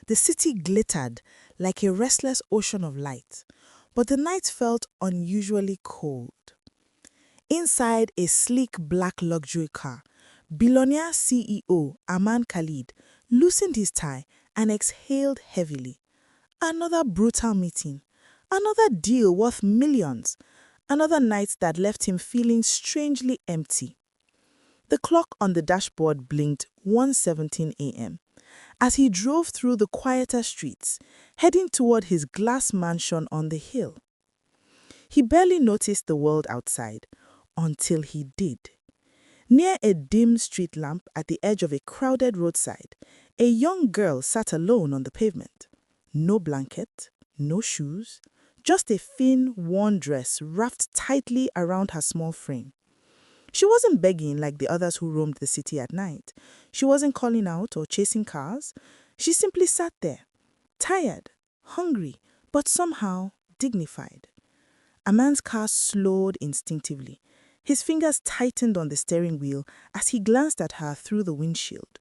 The city glittered like a restless ocean of light, but the night felt unusually cold. Inside a sleek black luxury car, Billionaire CEO Aman Khalid loosened his tie and exhaled heavily. Another brutal meeting, another deal worth millions, another night that left him feeling strangely empty. The clock on the dashboard blinked 1:17 a.m. as he drove through the quieter streets, heading toward his glass mansion on the hill. He barely noticed the world outside until he did. Near a dim street lamp at the edge of a crowded roadside, a young girl sat alone on the pavement. No blanket, no shoes, just a thin, worn dress wrapped tightly around her small frame. She wasn't begging like the others who roamed the city at night. She wasn't calling out or chasing cars. She simply sat there, tired, hungry, but somehow dignified. A man's car slowed instinctively. His fingers tightened on the steering wheel as he glanced at her through the windshield.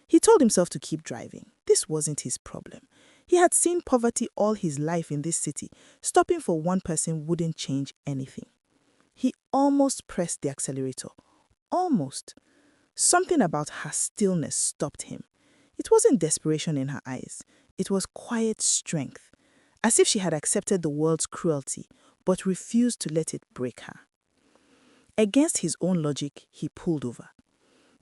He told himself to keep driving. This wasn't his problem. He had seen poverty all his life in this city. Stopping for one person wouldn't change anything. He almost pressed the accelerator. Almost. Something about her stillness stopped him. It wasn't desperation in her eyes. It was quiet strength, as if she had accepted the world's cruelty, but refused to let it break her. Against his own logic, he pulled over.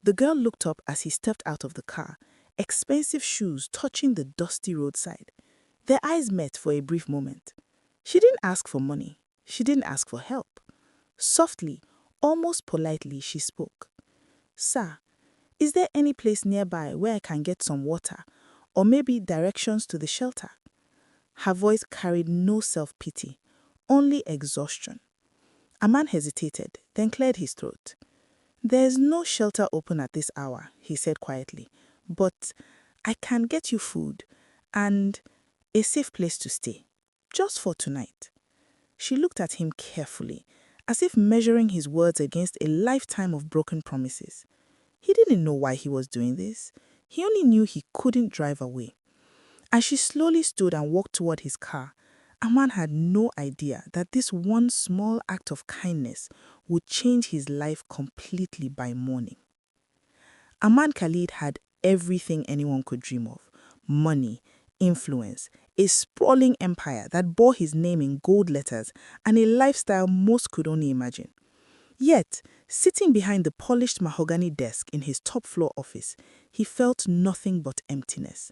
The girl looked up as he stepped out of the car, expensive shoes touching the dusty roadside. Their eyes met for a brief moment. She didn't ask for money. She didn't ask for help. Softly, almost politely, she spoke. "Sir, is there any place nearby where I can get some water, or maybe directions to the shelter?" Her voice carried no self-pity, only exhaustion. A man hesitated, then cleared his throat. "There's no shelter open at this hour," he said quietly, "but I can get you food and a safe place to stay, just for tonight." She looked at him carefully, as if measuring his words against a lifetime of broken promises. He didn't know why he was doing this. He only knew he couldn't drive away. As she slowly stood and walked toward his car, Aman had no idea that this one small act of kindness would change his life completely by morning. Aman Khalid had everything anyone could dream of: money, influence, a sprawling empire that bore his name in gold letters, and a lifestyle most could only imagine. Yet, sitting behind the polished mahogany desk in his top-floor office, he felt nothing but emptiness.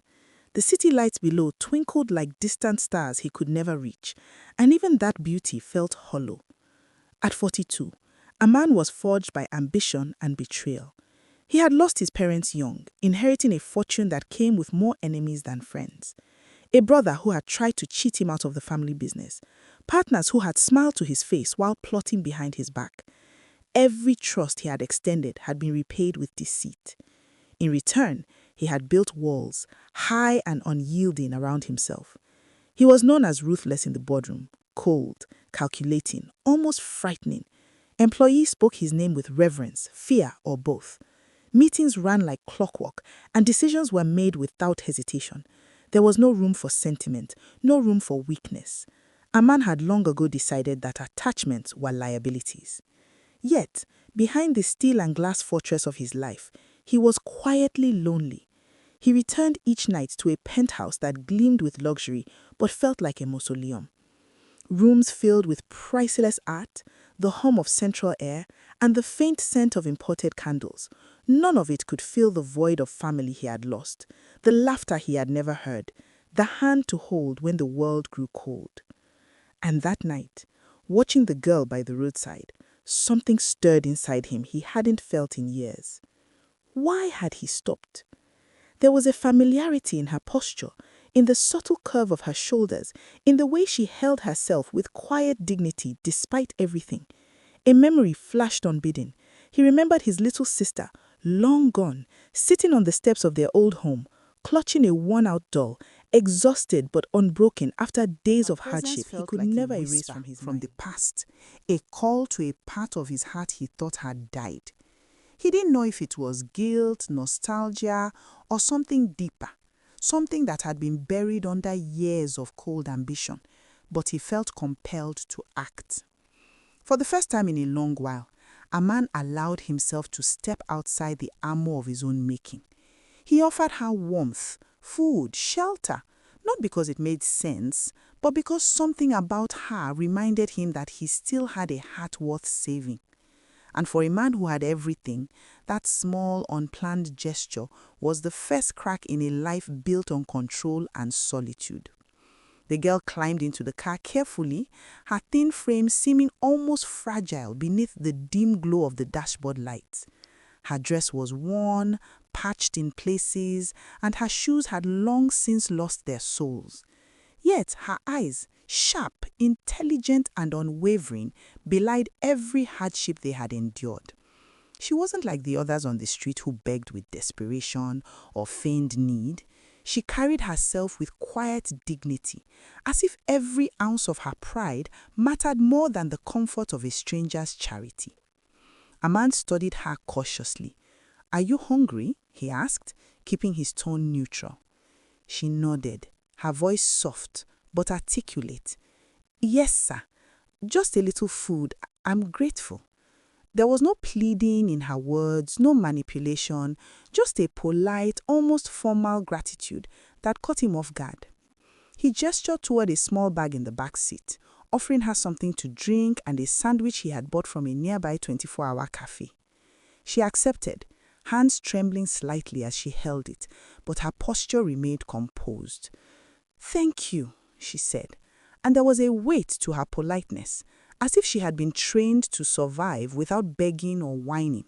The city lights below twinkled like distant stars he could never reach, and even that beauty felt hollow. At 42, Aman was forged by ambition and betrayal. He had lost his parents young, inheriting a fortune that came with more enemies than friends. A brother who had tried to cheat him out of the family business. Partners who had smiled to his face while plotting behind his back. Every trust he had extended had been repaid with deceit. In return, he had built walls, high and unyielding, around himself. He was known as ruthless in the boardroom, cold, calculating, almost frightening. Employees spoke his name with reverence, fear, or both. Meetings ran like clockwork, and decisions were made without hesitation. There was no room for sentiment, no room for weakness. A man had long ago decided that attachments were liabilities. Yet, behind the steel and glass fortress of his life, he was quietly lonely. He returned each night to a penthouse that gleamed with luxury but felt like a mausoleum. Rooms filled with priceless art, the hum of central air, and the faint scent of imported candles. None of it could fill the void of family he had lost, the laughter he had never heard, the hand to hold when the world grew cold. And that night, watching the girl by the roadside, something stirred inside him he hadn't felt in years. Why had he stopped? There was a familiarity in her posture, in the subtle curve of her shoulders, in the way she held herself with quiet dignity despite everything. A memory flashed unbidden. He remembered his little sister, long gone, sitting on the steps of their old home, clutching a worn-out doll, exhausted but unbroken after days of hardship he could never erase from his mind. The past, a call to a part of his heart he thought had died. He didn't know if it was guilt, nostalgia, or something deeper. something that had been buried under years of cold ambition, but he felt compelled to act. For the first time in a long while, a man allowed himself to step outside the armor of his own making. He offered her warmth, food, shelter, not because it made sense, but because something about her reminded him that he still had a heart worth saving. And for a man who had everything, that small, unplanned gesture was the first crack in a life built on control and solitude. The girl climbed into the car carefully, her thin frame seeming almost fragile beneath the dim glow of the dashboard lights. Her dress was worn, patched in places, and her shoes had long since lost their soles. Yet her eyes, sharp, intelligent, and unwavering, belied every hardship they had endured. She wasn't like the others on the street who begged with desperation or feigned need. She carried herself with quiet dignity, as if every ounce of her pride mattered more than the comfort of a stranger's charity. A man studied her cautiously. "Are you hungry?" he asked, keeping his tone neutral. She nodded, her voice soft but articulate. "Yes, sir. Just a little food. I'm grateful." There was no pleading in her words, no manipulation, just a polite, almost formal gratitude that caught him off guard. He gestured toward a small bag in the back seat, offering her something to drink and a sandwich he had bought from a nearby 24-hour cafe. She accepted, hands trembling slightly as she held it, but her posture remained composed. "Thank you," she said, and there was a weight to her politeness, as if she had been trained to survive without begging or whining.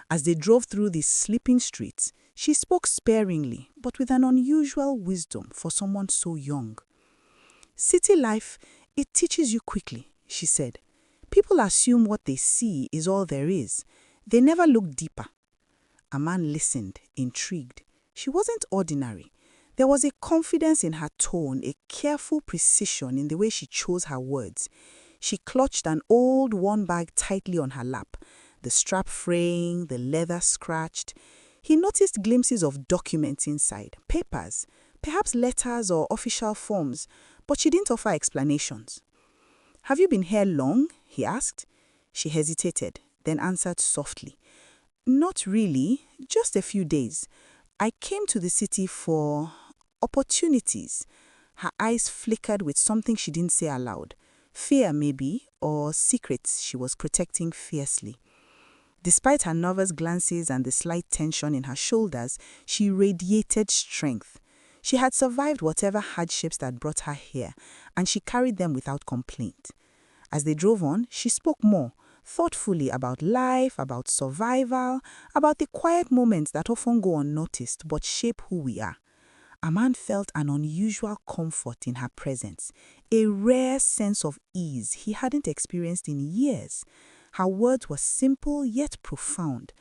As they drove through the sleeping streets, she spoke sparingly, but with an unusual wisdom for someone so young. "City life, it teaches you quickly," she said. "People assume what they see is all there is. They never look deeper." A man listened, intrigued. She wasn't ordinary. There was a confidence in her tone, a careful precision in the way she chose her words. She clutched an old worn bag tightly on her lap, the strap fraying, the leather scratched. He noticed glimpses of documents inside, papers, perhaps letters or official forms, but she didn't offer explanations. "Have you been here long?" he asked. She hesitated, then answered softly. "Not really, just a few days. I came to the city for opportunities." Her eyes flickered with something she didn't say aloud. Fear, maybe, or secrets she was protecting fiercely. Despite her nervous glances and the slight tension in her shoulders, she radiated strength. She had survived whatever hardships that brought her here, and she carried them without complaint. As they drove on, she spoke more, thoughtfully about life, about survival, about the quiet moments that often go unnoticed but shape who we are. A man felt an unusual comfort in her presence, a rare sense of ease he hadn't experienced in years. Her words were simple yet profound,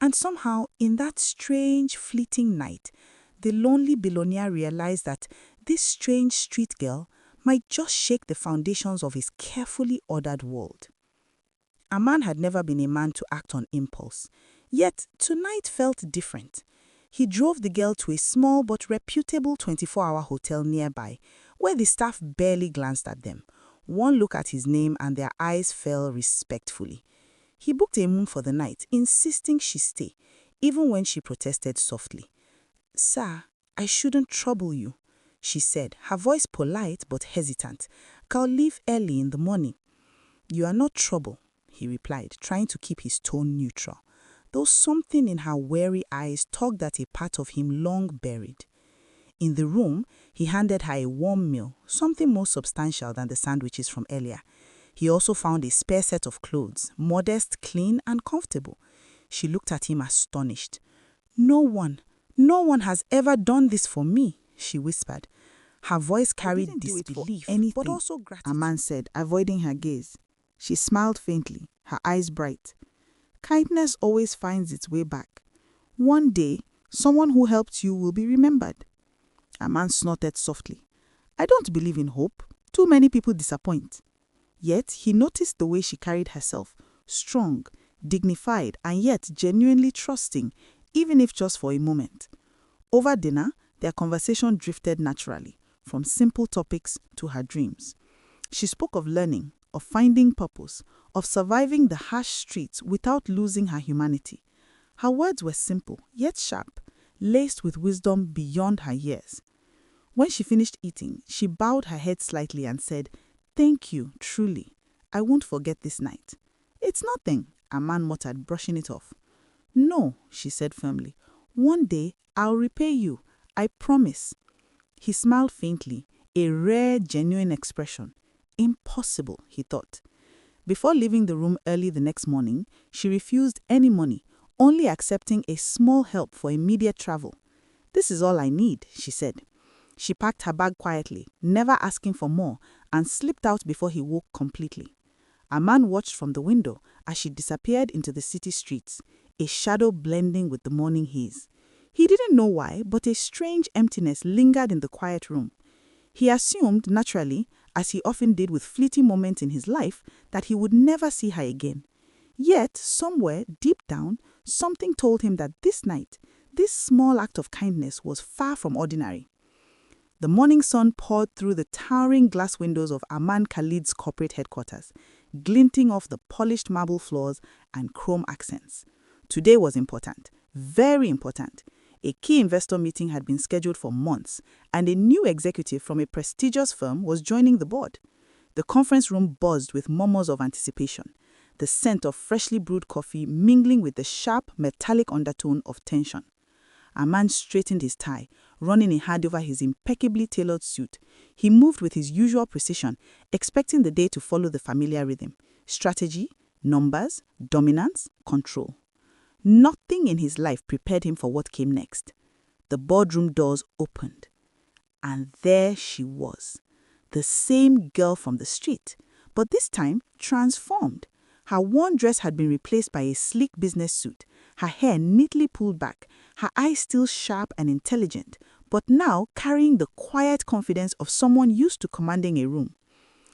and somehow, in that strange, fleeting night, the lonely billionaire realized that this strange street girl might just shake the foundations of his carefully ordered world. A man had never been a man to act on impulse, yet tonight felt different. He drove the girl to a small but reputable 24-hour hotel nearby, where the staff barely glanced at them. One look at his name and their eyes fell respectfully. He booked a room for the night, insisting she stay, even when she protested softly. "Sir, I shouldn't trouble you," she said, her voice polite but hesitant. "I'll leave early in the morning." "You are not trouble," he replied, trying to keep his tone neutral, though something in her wary eyes tugged at a part of him long buried. In the room, he handed her a warm meal, something more substantial than the sandwiches from earlier. He also found a spare set of clothes, modest, clean, and comfortable. She looked at him astonished. No one has ever done this for me," she whispered. Her voice carried disbelief, but also gratitude. A man said, avoiding her gaze. She smiled faintly, her eyes bright. "Kindness always finds its way back. One day, someone who helped you will be remembered." A man snorted softly. "I don't believe in hope. Too many people disappoint." Yet he noticed the way she carried herself, strong, dignified, and yet genuinely trusting, even if just for a moment. Over dinner, Their conversation drifted naturally, from simple topics to her dreams. She spoke of learning, of finding purpose, of surviving the harsh streets without losing her humanity. Her words were simple, yet sharp, laced with wisdom beyond her years. When she finished eating, she bowed her head slightly and said, "Thank you, truly. I won't forget this night." "It's nothing," a man muttered, brushing it off. "No," she said firmly. "One day I'll repay you. I promise." He smiled faintly, a rare, genuine expression. Impossible, he thought. Before leaving the room early the next morning, she refused any money, only accepting a small help for immediate travel. "This is all I need," she said. She packed her bag quietly, never asking for more, and slipped out before he woke completely. A man watched from the window as she disappeared into the city streets, a shadow blending with the morning haze. He didn't know why, but a strange emptiness lingered in the quiet room. He assumed, naturally, as he often did with fleeting moments in his life, that he would never see her again. Yet, somewhere, deep down, something told him that this night, this small act of kindness was far from ordinary. The morning sun poured through the towering glass windows of Aman Khalid's corporate headquarters, glinting off the polished marble floors and chrome accents. Today was important, very important. A key investor meeting had been scheduled for months, and a new executive from a prestigious firm was joining the board. The conference room buzzed with murmurs of anticipation, the scent of freshly brewed coffee mingling with the sharp, metallic undertone of tension. A man straightened his tie, running a hand over his impeccably tailored suit. He moved with his usual precision, expecting the day to follow the familiar rhythm: strategy, numbers, dominance, control. Nothing in his life prepared him for what came next. The boardroom doors opened, and there she was, the same girl from the street, but this time transformed. Her worn dress had been replaced by a sleek business suit, her hair neatly pulled back, her eyes still sharp and intelligent, but now carrying the quiet confidence of someone used to commanding a room.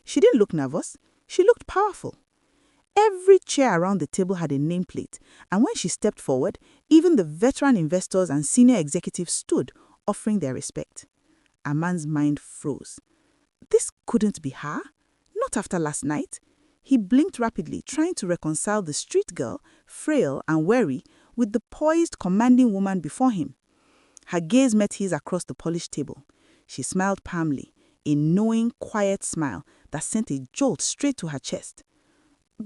She didn't look nervous, she looked powerful. Every chair around the table had a nameplate, and when she stepped forward, even the veteran investors and senior executives stood, offering their respect. A man's mind froze. This couldn't be her, not after last night. He blinked rapidly, trying to reconcile the street girl, frail and wary, with the poised, commanding woman before him. Her gaze met his across the polished table. She smiled calmly, a knowing, quiet smile that sent a jolt straight to her chest.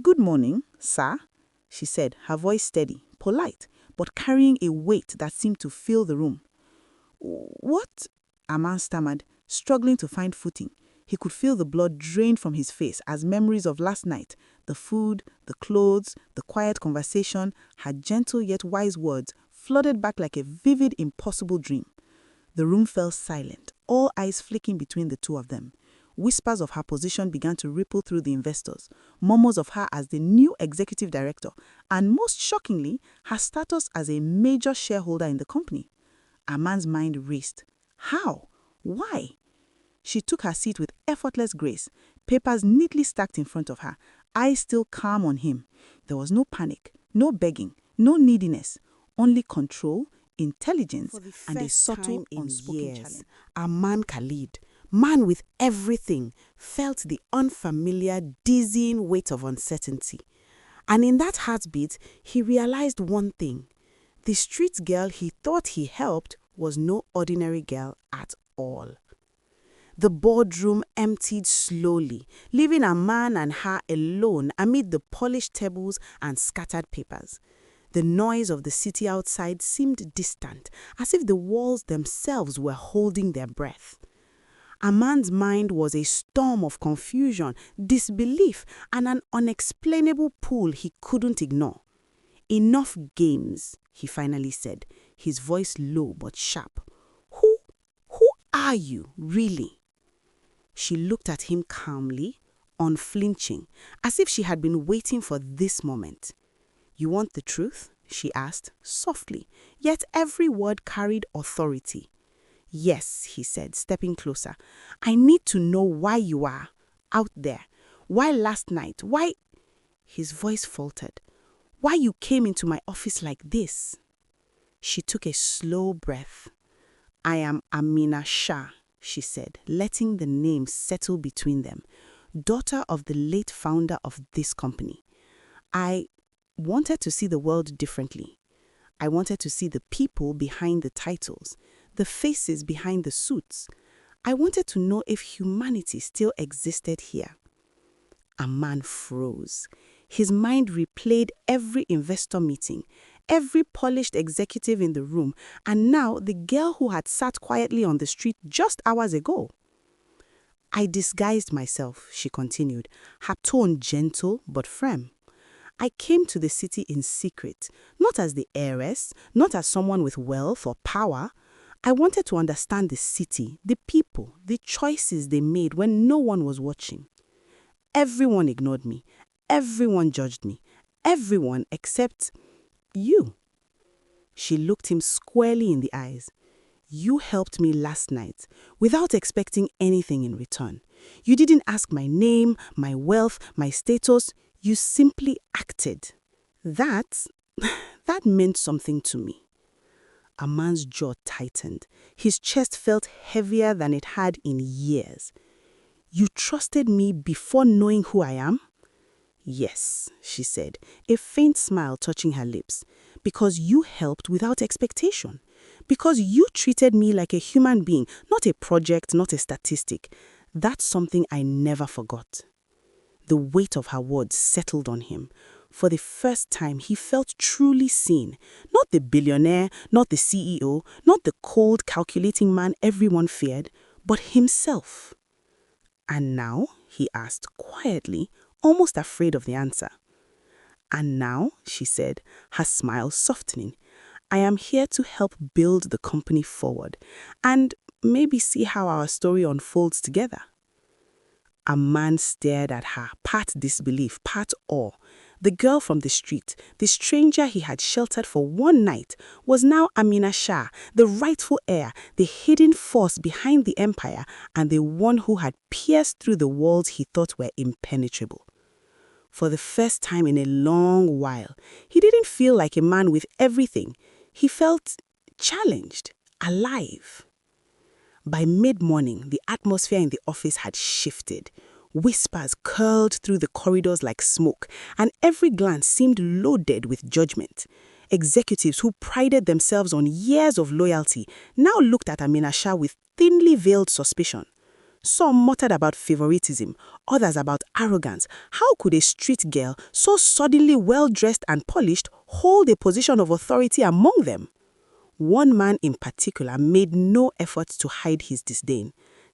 "Good morning, sir," she said, her voice steady, polite, but carrying a weight that seemed to fill the room. "What?" a man stammered, struggling to find footing. He could feel the blood drain from his face as memories of last night, the food, the clothes, the quiet conversation, her gentle yet wise words, flooded back like a vivid, impossible dream. The room fell silent, all eyes flicking between the two of them. Whispers of her position began to ripple through the investors, murmurs of her as the new executive director, and most shockingly, her status as a major shareholder in the company. A man's mind raced. How? Why? She took her seat with effortless grace, papers neatly stacked in front of her, eyes still calm on him. There was no panic, no begging, no neediness, only control, intelligence, and a subtle, unspoken challenge. Aman Khalid, man with everything, felt the unfamiliar, dizzying weight of uncertainty. And in that heartbeat, he realized one thing. The street girl he thought he helped was no ordinary girl at all. The boardroom emptied slowly, leaving Aman and her alone amid the polished tables and scattered papers. The noise of the city outside seemed distant, as if the walls themselves were holding their breath. Aman's mind was a storm of confusion, disbelief, and an unexplainable pull he couldn't ignore. "Enough games," he finally said, his voice low but sharp. Who are you, really?" She looked at him calmly, unflinching, as if she had been waiting for this moment. "You want the truth?" she asked, softly, yet every word carried authority. "Yes," he said, stepping closer. "I need to know why you are out there. Why last night? Why—" His voice faltered. "Why you came into my office like this?" She took a slow breath. I am Amina Shah, she said, letting the name settle between them, daughter of the late founder of this company. I wanted to see the world differently. I wanted to see the people behind the titles, the faces behind the suits. I wanted to know if humanity still existed here. A man froze. His mind replayed every investor meeting, every polished executive in the room, and now the girl who had sat quietly on the street just hours ago. I disguised myself, she continued, her tone gentle but firm. I came to the city in secret, not as the heiress, not as someone with wealth or power. I wanted to understand the city, the people, the choices they made when no one was watching. Everyone ignored me. Everyone judged me. Everyone except you. She looked him squarely in the eyes. You helped me last night without expecting anything in return. You didn't ask my name, my wealth, my status. You simply acted. That meant something to me. A man's jaw tightened. His chest felt heavier than it had in years. You trusted me before knowing who I am? Yes, she said, a faint smile touching her lips. Because you helped without expectation. Because you treated me like a human being, not a project, not a statistic. That's something I never forgot. The weight of her words settled on him. For the first time, he felt truly seen. Not the billionaire, not the CEO, not the cold, calculating man everyone feared, but himself. And now, he asked quietly, almost afraid of the answer. And now, she said, her smile softening, I am here to help build the company forward and maybe see how our story unfolds together. A man stared at her, part disbelief, part awe. The girl from the street, the stranger he had sheltered for one night, was now Amina Shah, the rightful heir, the hidden force behind the empire, and the one who had pierced through the walls he thought were impenetrable. For the first time in a long while, he didn't feel like a man with everything. He felt challenged, alive. By mid-morning, the atmosphere in the office had shifted. Whispers curled through the corridors like smoke, and every glance seemed loaded with judgment. Executives who prided themselves on years of loyalty now looked at Amina Shah with thinly veiled suspicion. Some muttered about favoritism, others about arrogance. How could a street girl, so suddenly well-dressed and polished, hold a position of authority among them? One man in particular made no effort to hide his disdain.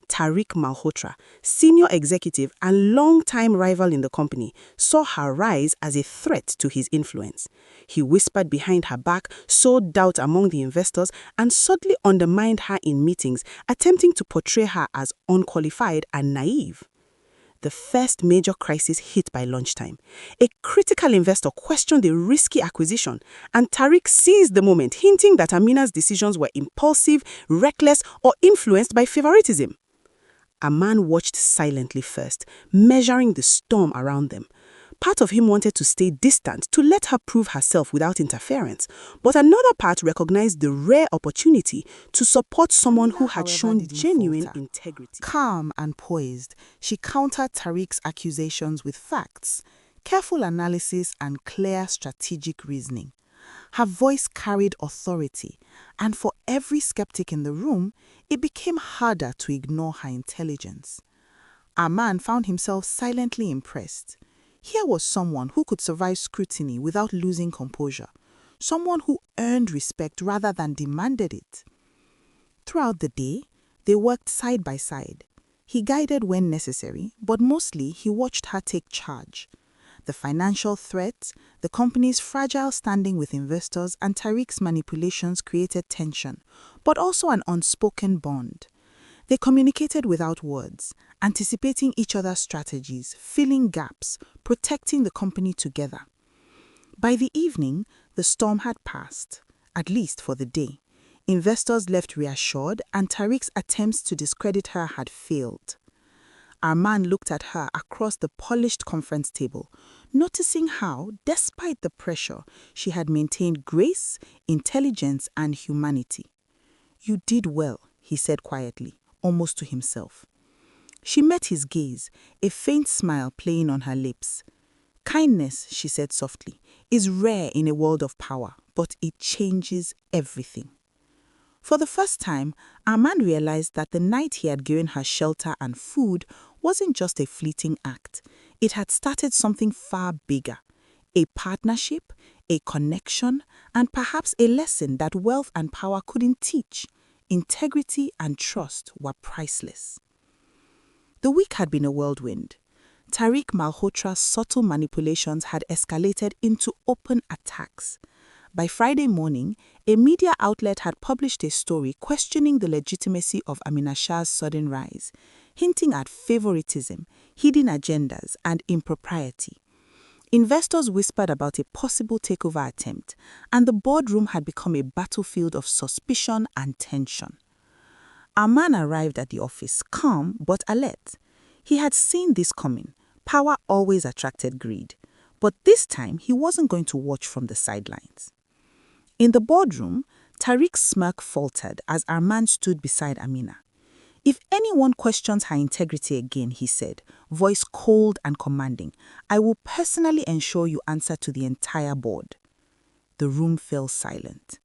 Tariq Malhotra, senior executive and long-time rival in the company, saw her rise as a threat to his influence. He whispered behind her back, sowed doubt among the investors, and subtly undermined her in meetings, attempting to portray her as unqualified and naive. The first major crisis hit by lunchtime. A critical investor questioned the risky acquisition, and Tariq seized the moment, hinting that Amina's decisions were impulsive, reckless, or influenced by favoritism. A man watched silently first, measuring the storm around them. Part of him wanted to stay distant, to let her prove herself without interference, but another part recognized the rare opportunity to support someone who had shown genuine integrity. Calm and poised, she countered Tariq's accusations with facts, careful analysis, and clear strategic reasoning. Her voice carried authority, and for every skeptic in the room, it became harder to ignore her intelligence. Arman found himself silently impressed. Here was someone who could survive scrutiny without losing composure, someone who earned respect rather than demanded it. Throughout the day, they worked side by side. He guided when necessary, but mostly he watched her take charge. The financial threats, the company's fragile standing with investors, and Tariq's manipulations created tension, but also an unspoken bond. They communicated without words, anticipating each other's strategies, filling gaps, protecting the company together. By the evening, the storm had passed, at least for the day. Investors left reassured, and Tariq's attempts to discredit her had failed. Arman looked at her across the polished conference table, noticing how, despite the pressure, she had maintained grace, intelligence, and humanity. "You did well," he said quietly, almost to himself. She met his gaze, a faint smile playing on her lips. "Kindness," she said softly, "is rare in a world of power, but it changes everything." For the first time, Armand realized that the night he had given her shelter and food wasn't just a fleeting act. It had started something far bigger. A partnership, a connection, and perhaps a lesson that wealth and power couldn't teach. Integrity and trust were priceless. The week had been a whirlwind. Tariq Malhotra's subtle manipulations had escalated into open attacks. By Friday morning, a media outlet had published a story questioning the legitimacy of Amina Shah's sudden rise, hinting at favoritism, hidden agendas, and impropriety. Investors whispered about a possible takeover attempt, and the boardroom had become a battlefield of suspicion and tension. Arman arrived at the office, calm but alert. He had seen this coming. Power always attracted greed. But this time, he wasn't going to watch from the sidelines. In the boardroom, Tariq's smirk faltered as Arman stood beside Amina. "If anyone questions her integrity again," he said, voice cold and commanding, "I will personally ensure you answer to the entire board." The room fell silent.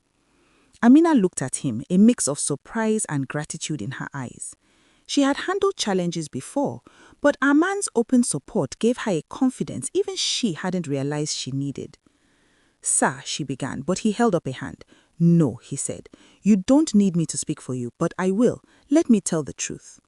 Amina looked at him, a mix of surprise and gratitude in her eyes. She had handled challenges before, but Arman's open support gave her a confidence even she hadn't realized she needed. "Sir," she began, but he held up a hand. "No," he said. "You don't need me to speak for you, but I will. Let me tell the truth."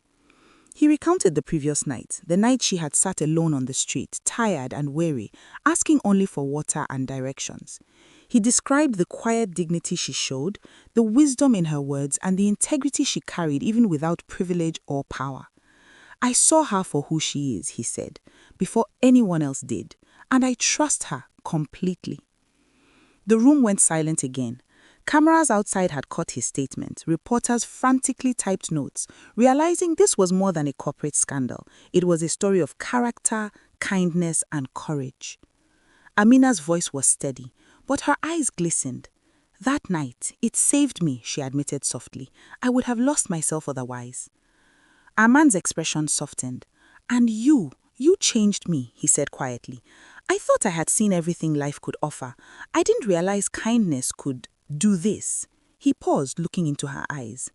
He recounted the previous night, the night she had sat alone on the street, tired and weary, asking only for water and directions. He described the quiet dignity she showed, the wisdom in her words, and the integrity she carried even without privilege or power. "I saw her for who she is," he said, "before anyone else did, and I trust her completely." The room went silent again. Cameras outside had caught his statement. Reporters frantically typed notes, realizing this was more than a corporate scandal. It was a story of character, kindness, and courage. Amina's voice was steady, but her eyes glistened. "That night, it saved me," she admitted softly. "I would have lost myself otherwise." Arman's expression softened. "And you changed me," he said quietly. "I thought I had seen everything life could offer. I didn't realize kindness could do this." He paused, looking into her eyes.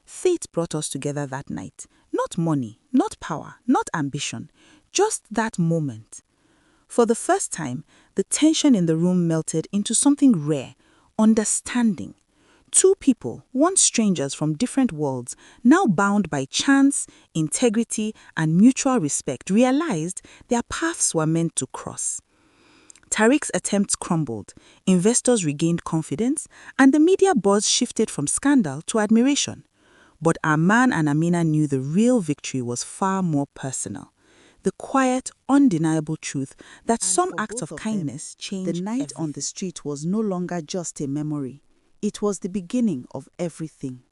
"Fate brought us together that night. Not money, not power, not ambition. Just that moment." For the first time, the tension in the room melted into something rare, understanding. Two people, once strangers from different worlds, now bound by chance, integrity, and mutual respect, realized their paths were meant to cross. Tariq's attempts crumbled, investors regained confidence, and the media buzz shifted from scandal to admiration. But Arman and Amina knew the real victory was far more personal. The quiet, undeniable truth that some acts of kindness change The night everything. on the street was no longer just a memory. It was the beginning of everything.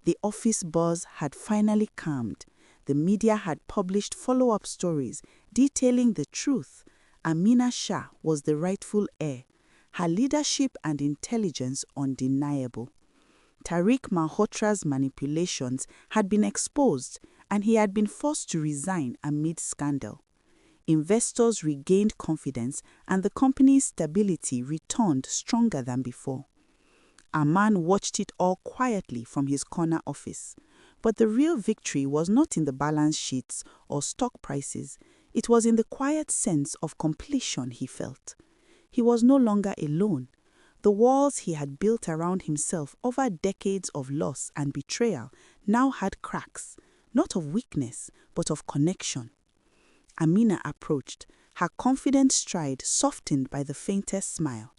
The office buzz had finally calmed. The media had published follow-up stories detailing the truth. Amina Shah was the rightful heir. Her leadership and intelligence undeniable. Tariq Malhotra's manipulations had been exposed, and he had been forced to resign amid scandal. Investors regained confidence, and the company's stability returned stronger than before. Arman watched it all quietly from his corner office. But the real victory was not in the balance sheets or stock prices. It was in the quiet sense of completion he felt. He was no longer alone. The walls he had built around himself over decades of loss and betrayal now had cracks, not of weakness, but of connection. Amina approached, her confident stride softened by the faintest smile.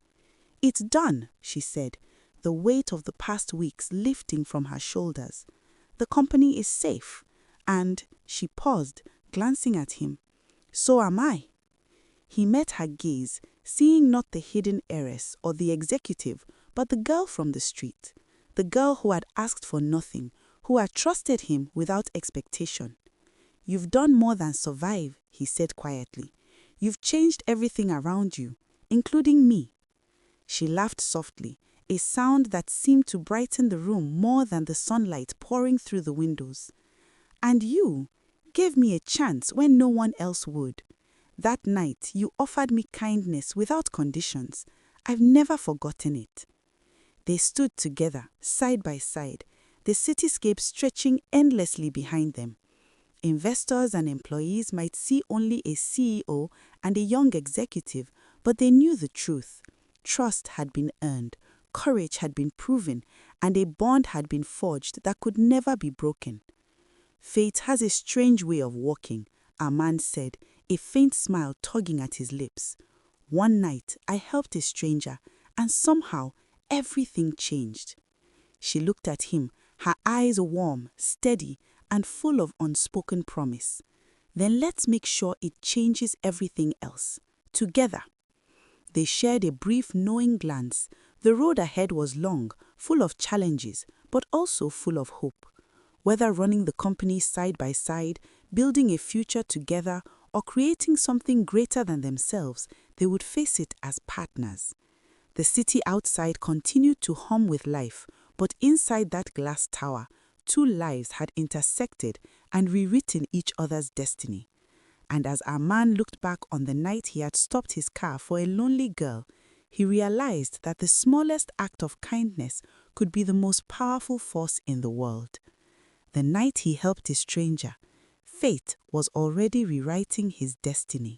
"It's done," she said, the weight of the past weeks lifting from her shoulders. "The company is safe." And she paused, glancing at him. "So am I." He met her gaze, seeing not the hidden heiress or the executive, but the girl from the street. The girl who had asked for nothing, who had trusted him without expectation. "You've done more than survive," he said quietly. "You've changed everything around you, including me." She laughed softly, a sound that seemed to brighten the room more than the sunlight pouring through the windows. And you gave me a chance when no one else would. That night, you offered me kindness without conditions. I've never forgotten it. They stood together, side by side, the cityscape stretching endlessly behind them. Investors and employees might see only a CEO and a young executive, but they knew the truth. Trust had been earned, courage had been proven, and a bond had been forged that could never be broken. Fate has a strange way of working, Armand said, a faint smile tugging at his lips. One night, I helped a stranger, and somehow everything changed. She looked at him, her eyes warm, steady, and full of unspoken promise. Then let's make sure it changes everything else. Together. They shared a brief knowing glance. The road ahead was long, full of challenges, but also full of hope. Whether running the company side by side, building a future together, or creating something greater than themselves, they would face it as partners. The city outside continued to hum with life, but inside that glass tower, two lives had intersected and rewritten each other's destiny. And as Armand looked back on the night he had stopped his car for a lonely girl, he realized that the smallest act of kindness could be the most powerful force in the world. The night he helped a stranger, fate was already rewriting his destiny.